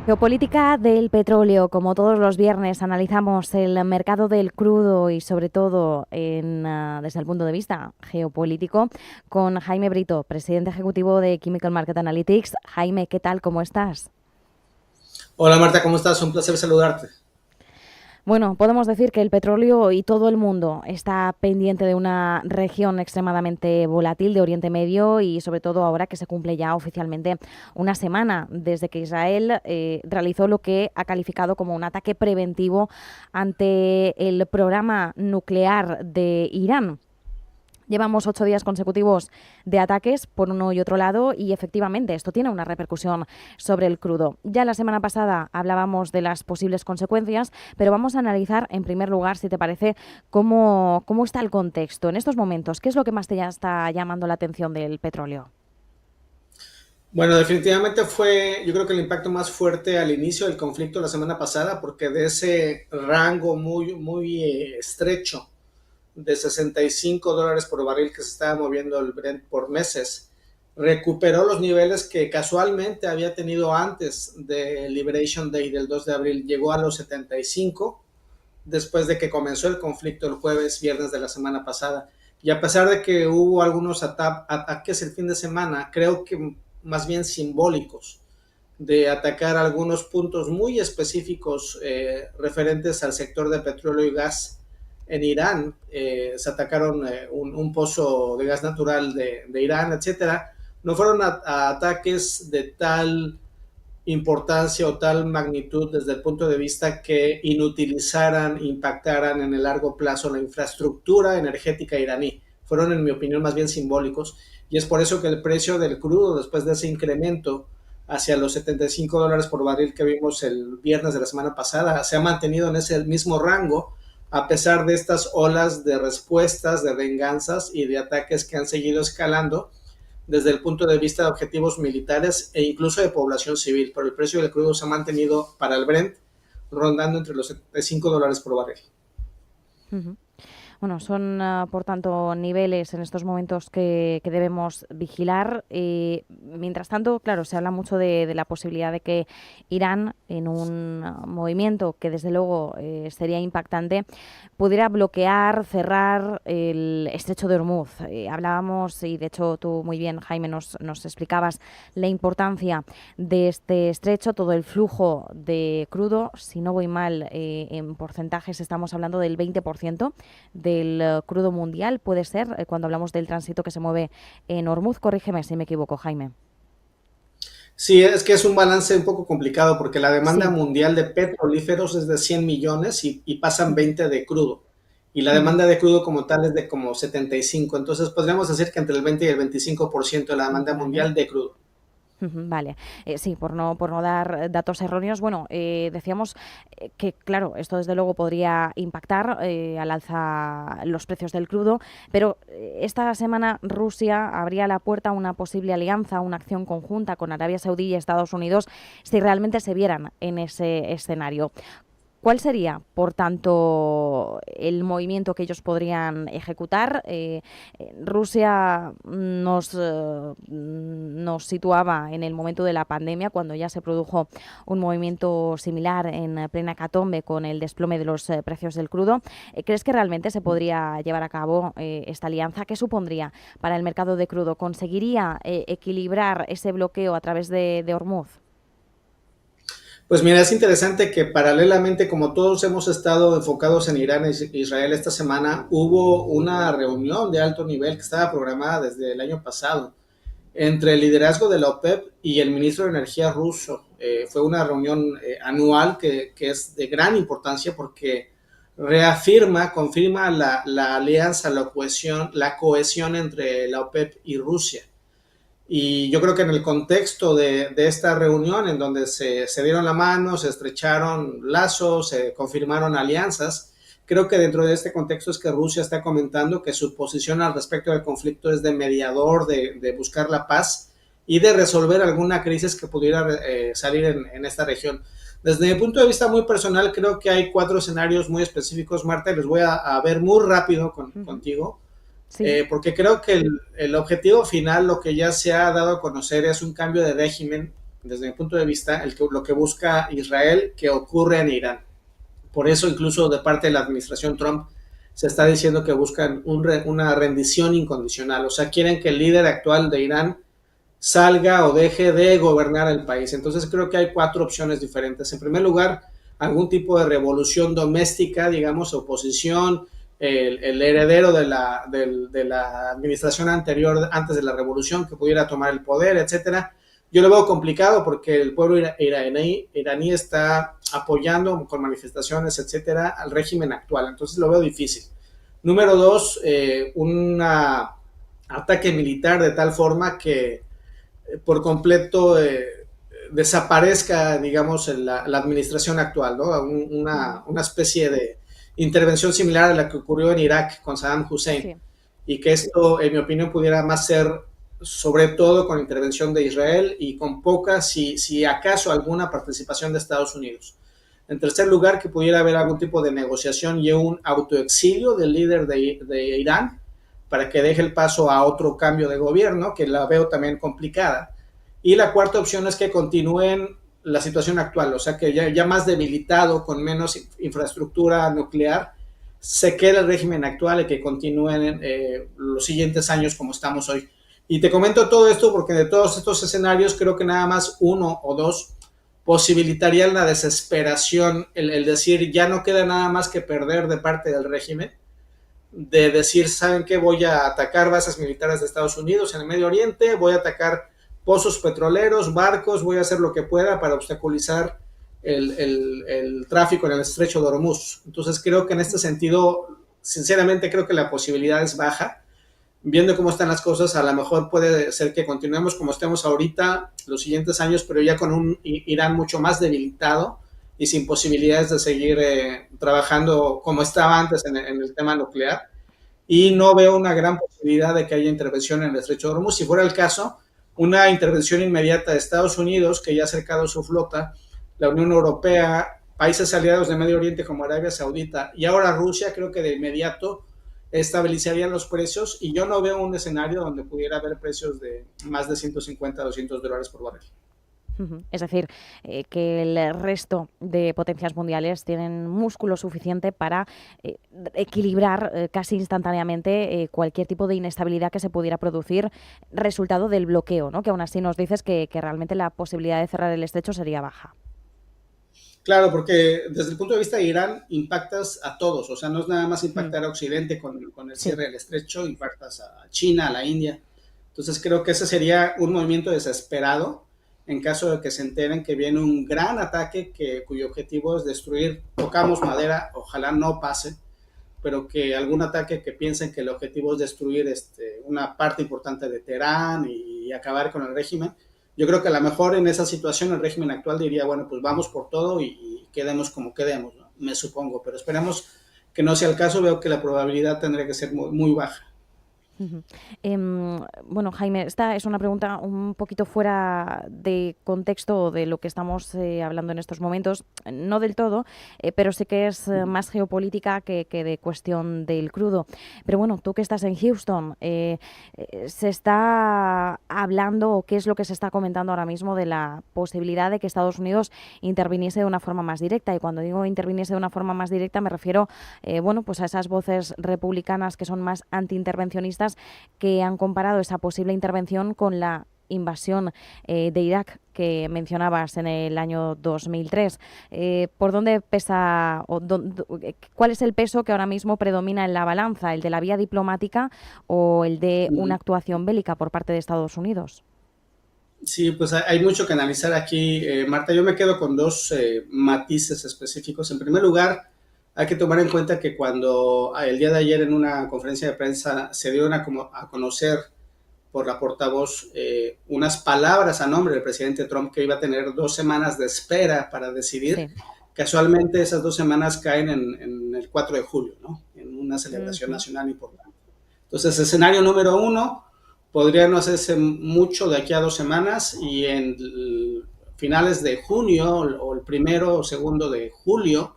Geopolítica del petróleo. Como todos los viernes analizamos el mercado del crudo y sobre todo desde el punto de vista geopolítico con Jaime Brito, presidente ejecutivo de Chemical Market Analytics. Jaime, ¿qué tal? ¿Cómo estás? Hola Marta, ¿cómo estás? Un placer saludarte. Bueno, podemos decir que el petróleo y todo el mundo está pendiente de una región extremadamente volátil de Oriente Medio y sobre todo ahora que se cumple ya oficialmente una semana desde que Israel realizó lo que ha calificado como un ataque preventivo ante el programa nuclear de Irán. Llevamos 8 días consecutivos de ataques por uno y otro lado y efectivamente esto tiene una repercusión sobre el crudo. Ya la semana pasada hablábamos de las posibles consecuencias, pero vamos a analizar en primer lugar, si te parece, cómo está el contexto en estos momentos. ¿Qué es lo que más te ya está llamando la atención del petróleo? Bueno, definitivamente fue, yo creo que el impacto más fuerte al inicio del conflicto la semana pasada, porque de ese rango muy estrecho de $65 por barril que se estaba moviendo el Brent por meses, recuperó los niveles que casualmente había tenido antes de Liberation Day del 2 de abril, llegó a los 75 después de que comenzó el conflicto el jueves, viernes de la semana pasada. Y a pesar de que hubo algunos ataques el fin de semana, creo que más bien simbólicos, de atacar algunos puntos muy específicos referentes al sector de petróleo y gas en Irán. Se atacaron un pozo de gas natural de Irán, etcétera. No fueron a ataques de tal importancia o tal magnitud desde el punto de vista que inutilizaran, impactaran en el largo plazo la infraestructura energética iraní. Fueron, en mi opinión, más bien simbólicos, y es por eso que el precio del crudo, después de ese incremento hacia los $75 por barril que vimos el viernes de la semana pasada, se ha mantenido en ese mismo rango, a pesar de estas olas de respuestas, de venganzas y de ataques que han seguido escalando desde el punto de vista de objetivos militares e incluso de población civil, pero el precio del crudo se ha mantenido para el Brent rondando entre los $75 por barril. Uh-huh. Bueno, son, por tanto, niveles en estos momentos que debemos vigilar. Mientras tanto, claro, se habla mucho de la posibilidad de que Irán, en un movimiento que desde luego sería impactante, pudiera bloquear, cerrar el estrecho de Hormuz. Hablábamos, y de hecho tú muy bien, Jaime, nos explicabas la importancia de este estrecho, todo el flujo de crudo. Si no voy mal, en porcentajes estamos hablando del 20% del crudo mundial, puede ser, cuando hablamos del tránsito que se mueve en Hormuz. Corrígeme si me equivoco, Jaime. Sí, es que es un balance un poco complicado porque la demanda Sí. mundial de petrolíferos es de 100 millones y pasan Uh-huh. 20 de crudo. Y la Uh-huh. demanda de crudo como tal es de como 75. Entonces podríamos decir que entre el 20 y el 25% de la demanda Vale. mundial de crudo. Vale, sí, por no dar datos erróneos, bueno, decíamos que, claro, esto desde luego podría impactar al alza los precios del crudo, pero esta semana Rusia abría la puerta a una posible alianza, una acción conjunta con Arabia Saudí y Estados Unidos si realmente se vieran en ese escenario. ¿Cuál sería, por tanto, el movimiento que ellos podrían ejecutar? Rusia nos situaba en el momento de la pandemia, cuando ya se produjo un movimiento similar en plena hecatombe con el desplome de los precios del crudo. ¿Crees que realmente se podría llevar a cabo esta alianza? ¿Qué supondría para el mercado de crudo? ¿Conseguiría equilibrar ese bloqueo a través de Hormuz? Pues mira, es interesante que paralelamente, como todos hemos estado enfocados en Irán e Israel esta semana, hubo una reunión de alto nivel que estaba programada desde el año pasado entre el liderazgo de la OPEP y el ministro de Energía ruso. Fue una reunión anual que es de gran importancia porque reafirma, confirma la alianza, la cohesión entre la OPEP y Rusia. Y yo creo que en el contexto de esta reunión, en donde se dieron la mano, se estrecharon lazos, se confirmaron alianzas, creo que dentro de este contexto es que Rusia está comentando que su posición al respecto del conflicto es de mediador, de buscar la paz y de resolver alguna crisis que pudiera salir en esta región. Desde mi punto de vista muy personal, creo que hay 4 escenarios muy específicos, Marta, y los voy a ver muy rápido Uh-huh. contigo, Sí. porque creo que el objetivo final, lo que ya se ha dado a conocer, es un cambio de régimen desde mi punto de vista, lo que busca Israel que ocurre en Irán. Por eso incluso de parte de la administración Trump se está diciendo que buscan una rendición incondicional, o sea, quieren que el líder actual de Irán salga o deje de gobernar el país. Entonces creo que hay 4 opciones diferentes. En primer lugar, algún tipo de revolución doméstica, digamos, oposición, el heredero de la administración anterior, antes de la revolución, que pudiera tomar el poder, etcétera. Yo lo veo complicado porque el pueblo iraní está apoyando con manifestaciones, etcétera, al régimen actual. Entonces lo veo difícil. Número 2, un ataque militar de tal forma que por completo desaparezca, digamos, la administración actual, ¿no? Una especie de intervención similar a la que ocurrió en Irak con Saddam Hussein. Sí. Y que esto, en mi opinión, pudiera más ser sobre todo con intervención de Israel y con poca, si acaso alguna participación de Estados Unidos. En tercer lugar, que pudiera haber algún tipo de negociación y un autoexilio del líder de Irán para que deje el paso a otro cambio de gobierno, que la veo también complicada. Y la cuarta opción es que continúen la situación actual, o sea, que ya más debilitado, con menos infraestructura nuclear, se quede el régimen actual y que continúen los siguientes años como estamos hoy. Y te comento todo esto porque de todos estos escenarios creo que nada más uno o dos posibilitarían la desesperación, el decir ya no queda nada más que perder de parte del régimen, de decir, ¿saben qué? Voy a atacar bases militares de Estados Unidos en el Medio Oriente, voy a atacar pozos petroleros, barcos, voy a hacer lo que pueda para obstaculizar el tráfico en el estrecho de Hormuz. Entonces creo que en este sentido, sinceramente creo que la posibilidad es baja. Viendo cómo están las cosas, a lo mejor puede ser que continuemos como estemos ahorita los siguientes años, pero ya con un Irán mucho más debilitado y sin posibilidades de seguir trabajando como estaba antes en el tema nuclear. Y no veo una gran posibilidad de que haya intervención en el estrecho de Hormuz. Si fuera el caso, una intervención inmediata de Estados Unidos, que ya ha acercado su flota, la Unión Europea, países aliados de Medio Oriente como Arabia Saudita y ahora Rusia, creo que de inmediato estabilizarían los precios y yo no veo un escenario donde pudiera haber precios de más de 150 a $200 por barril. Es decir, que el resto de potencias mundiales tienen músculo suficiente para equilibrar casi instantáneamente cualquier tipo de inestabilidad que se pudiera producir resultado del bloqueo, ¿no? Que aún así nos dices que realmente la posibilidad de cerrar el estrecho sería baja. Claro, porque desde el punto de vista de Irán impactas a todos, o sea, no es nada más impactar a Occidente con el Sí. cierre del estrecho, impactas a China, a la India. Entonces creo que ese sería un movimiento desesperado en caso de que se enteren que viene un gran ataque cuyo objetivo es destruir, tocamos madera, ojalá no pase, pero que algún ataque que piensen que el objetivo es destruir una parte importante de Teherán y acabar con el régimen. Yo creo que a lo mejor en esa situación el régimen actual diría, bueno, pues vamos por todo y quedemos como quedemos, ¿no? Me supongo, pero esperemos que no sea el caso, veo que la probabilidad tendría que ser muy, muy baja. Ujú. Bueno, Jaime, esta es una pregunta un poquito fuera de contexto de lo que estamos hablando en estos momentos, no del todo, pero sí que es más geopolítica que de cuestión del crudo. Pero bueno, tú que estás en Houston, ¿se está hablando o qué es lo que se está comentando ahora mismo de la posibilidad de que Estados Unidos interviniese de una forma más directa? Y cuando digo interviniese de una forma más directa me refiero bueno, pues a esas voces republicanas que son más antiintervencionistas que han comparado esa posible intervención con la invasión de Irak que mencionabas en el año 2003. ¿Por dónde pesa o cuál es el peso que ahora mismo predomina en la balanza, el de la vía diplomática o el de una actuación bélica por parte de Estados Unidos? Sí, pues hay mucho que analizar aquí, Marta. Yo me quedo con dos matices específicos. En primer lugar, hay que tomar en cuenta que cuando el día de ayer en una conferencia de prensa se dieron a conocer por la portavoz unas palabras a nombre del presidente Trump que iba a tener 2 semanas de espera para decidir. Sí. Casualmente esas 2 semanas caen en el 4 de julio, ¿no? En una celebración nacional importante. Entonces, escenario número uno, podría no hacerse mucho de aquí a 2 semanas y en finales de junio o el primero o segundo de julio,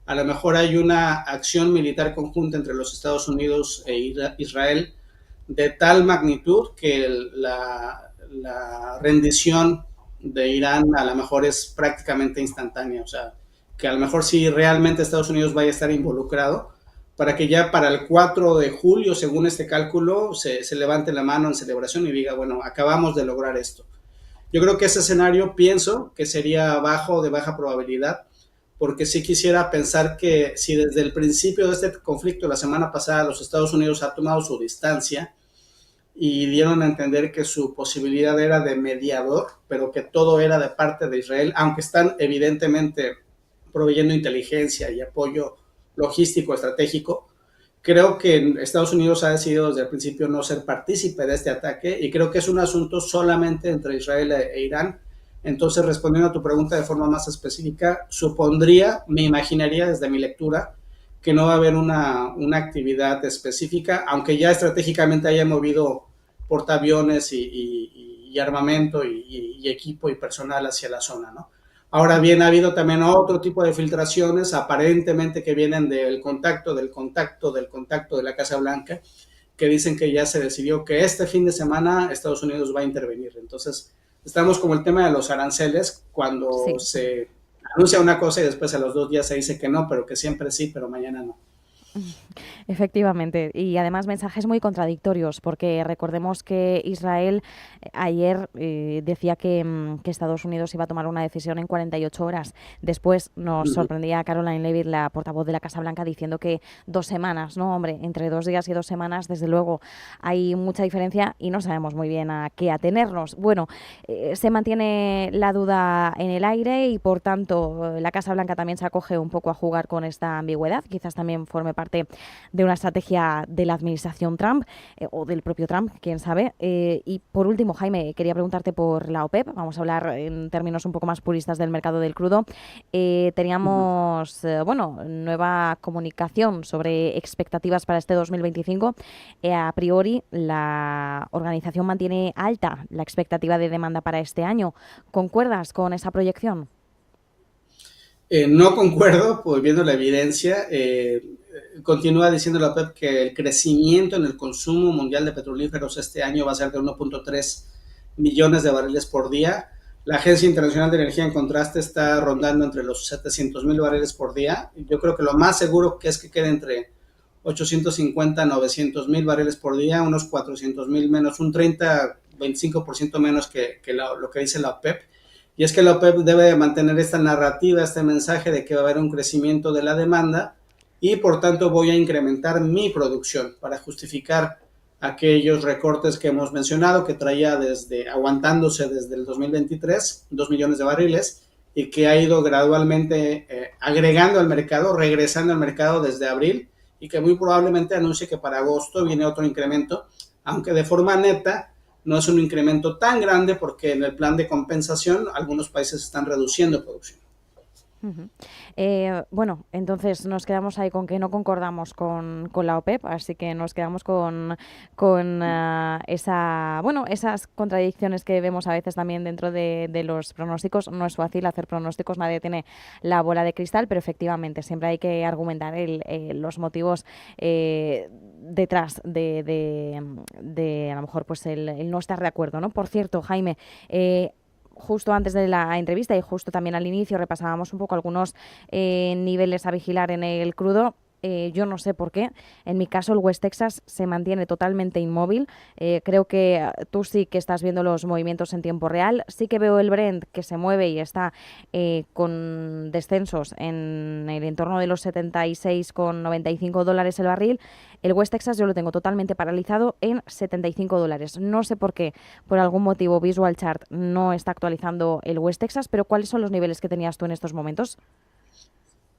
a lo mejor hay una acción militar conjunta entre los Estados Unidos e Israel de tal magnitud que la rendición de Irán a lo mejor es prácticamente instantánea, o sea, que a lo mejor si realmente Estados Unidos vaya a estar involucrado, para que ya para el 4 de julio, según este cálculo, se levante la mano en celebración y diga, bueno, acabamos de lograr esto. Yo creo que ese escenario pienso que sería bajo, de baja probabilidad, porque sí quisiera pensar que si desde el principio de este conflicto la semana pasada los Estados Unidos ha tomado su distancia y dieron a entender que su posibilidad era de mediador, pero que todo era de parte de Israel, aunque están evidentemente proveyendo inteligencia y apoyo logístico estratégico. Creo que Estados Unidos ha decidido desde el principio no ser partícipe de este ataque y creo que es un asunto solamente entre Israel e Irán. Entonces, respondiendo a tu pregunta de forma más específica, supondría, me imaginaría desde mi lectura, que no va a haber una actividad específica, aunque ya estratégicamente haya movido portaaviones y armamento y equipo y personal hacia la zona, ¿no? Ahora bien, ha habido también otro tipo de filtraciones, aparentemente que vienen del contacto, del contacto, del contacto de la Casa Blanca, que dicen que ya se decidió que este fin de semana Estados Unidos va a intervenir. Entonces, estamos como el tema de los aranceles, cuando Sí. se anuncia una cosa y después a los 2 días se dice que no, pero que siempre sí, pero mañana no. Efectivamente, y además mensajes muy contradictorios, porque recordemos que Israel ayer decía que Estados Unidos iba a tomar una decisión en 48 horas. Después nos sorprendía Caroline Leavitt, la portavoz de la Casa Blanca, diciendo que 2 semanas, ¿no? Hombre, entre 2 días y 2 semanas, desde luego, hay mucha diferencia y no sabemos muy bien a qué atenernos. Bueno, se mantiene la duda en el aire y, por tanto, la Casa Blanca también se acoge un poco a jugar con esta ambigüedad. Quizás también forme parte de una estrategia de la administración Trump o del propio Trump, quién sabe. Y por último, Jaime, quería preguntarte por la OPEP. Vamos a hablar en términos un poco más puristas del mercado del crudo. Teníamos, bueno, nueva comunicación sobre expectativas para este 2025. A priori, la organización mantiene alta la expectativa de demanda para este año. ¿Concuerdas con esa proyección? No concuerdo, pues viendo la evidencia, continúa diciendo la OPEP que el crecimiento en el consumo mundial de petrolíferos este año va a ser de 1.3 millones de barriles por día. La Agencia Internacional de Energía, en contraste, está rondando entre los 700,000 barriles por día. Yo creo que lo más seguro que es que quede entre 850 a 900,000 barriles por día, unos 400,000 menos, un 30-25% menos que lo que dice la OPEP. Y es que la OPEP debe mantener esta narrativa, este mensaje de que va a haber un crecimiento de la demanda y por tanto voy a incrementar mi producción para justificar aquellos recortes que hemos mencionado, que traía aguantándose desde el 2023, 2 millones de barriles, y que ha ido gradualmente agregando al mercado, regresando al mercado desde abril, y que muy probablemente anuncie que para agosto viene otro incremento, aunque de forma neta no es un incremento tan grande porque en el plan de compensación algunos países están reduciendo producción. Uh-huh. Bueno, entonces nos quedamos ahí con que no concordamos con la OPEP, así que nos quedamos con esas contradicciones que vemos a veces también dentro de los pronósticos. No es fácil hacer pronósticos, nadie tiene la bola de cristal, pero efectivamente siempre hay que argumentar los motivos detrás de a lo mejor pues el no estar de acuerdo, ¿no? Por cierto, Jaime, justo antes de la entrevista y justo también al inicio repasábamos un poco algunos niveles a vigilar en el crudo. Yo no sé por qué. En mi caso, el West Texas se mantiene totalmente inmóvil. Creo que tú sí que estás viendo los movimientos en tiempo real. Sí que veo el Brent que se mueve y está con descensos en el entorno de los $76,95 el barril. El West Texas yo lo tengo totalmente paralizado en $75. No sé por qué, por algún motivo Visual Chart no está actualizando el West Texas, pero ¿cuáles son los niveles que tenías tú en estos momentos?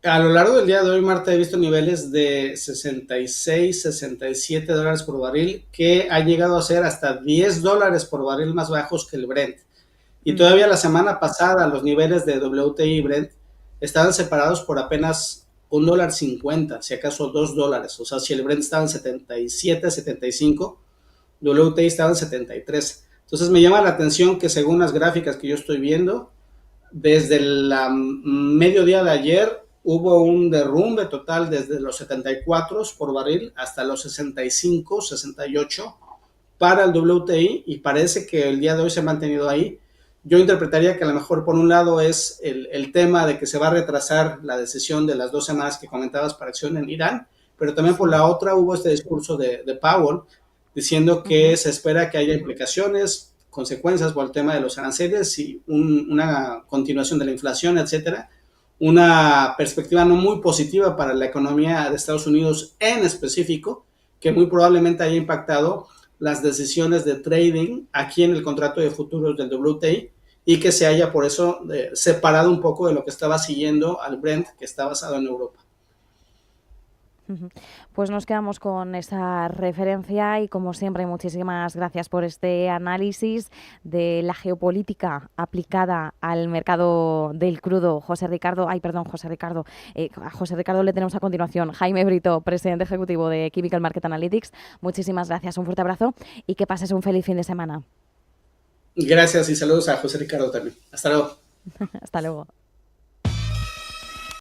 A lo largo del día de hoy, Marta, he visto niveles de 66, $67 por barril, que ha llegado a ser hasta $10 por barril más bajos que el Brent. Y todavía la semana pasada los niveles de WTI y Brent estaban separados por apenas $1.50, si acaso $2. O sea, si el Brent estaba en 77, 75, WTI estaba en 73. Entonces me llama la atención que según las gráficas que yo estoy viendo, desde el mediodía de ayer hubo un derrumbe total desde los 74 por barril hasta los 65, 68 para el WTI y parece que el día de hoy se ha mantenido ahí. Yo interpretaría que a lo mejor por un lado es el tema de que se va a retrasar la decisión de las 2 semanas que comentabas para acción en Irán, pero también por Sí. la otra hubo este discurso de Powell diciendo que Ujú. se espera que haya implicaciones, consecuencias por el tema de los aranceles y una continuación de la inflación, etcétera. Una perspectiva no muy positiva para la economía de Estados Unidos en específico, que muy probablemente haya impactado las decisiones de trading aquí en el contrato de futuros del WTI y que se haya por eso separado un poco de lo que estaba siguiendo al Brent, que está basado en Europa. Ujú. Pues nos quedamos con esa referencia y como siempre muchísimas gracias por este análisis de la geopolítica aplicada al mercado del crudo. A José Ricardo le tenemos a continuación. Jaime Brito, presidente ejecutivo de Chemical Market Analytics. Muchísimas gracias, un fuerte abrazo y que pases un feliz fin de semana. Gracias y saludos a José Ricardo también. Hasta luego. Hasta luego.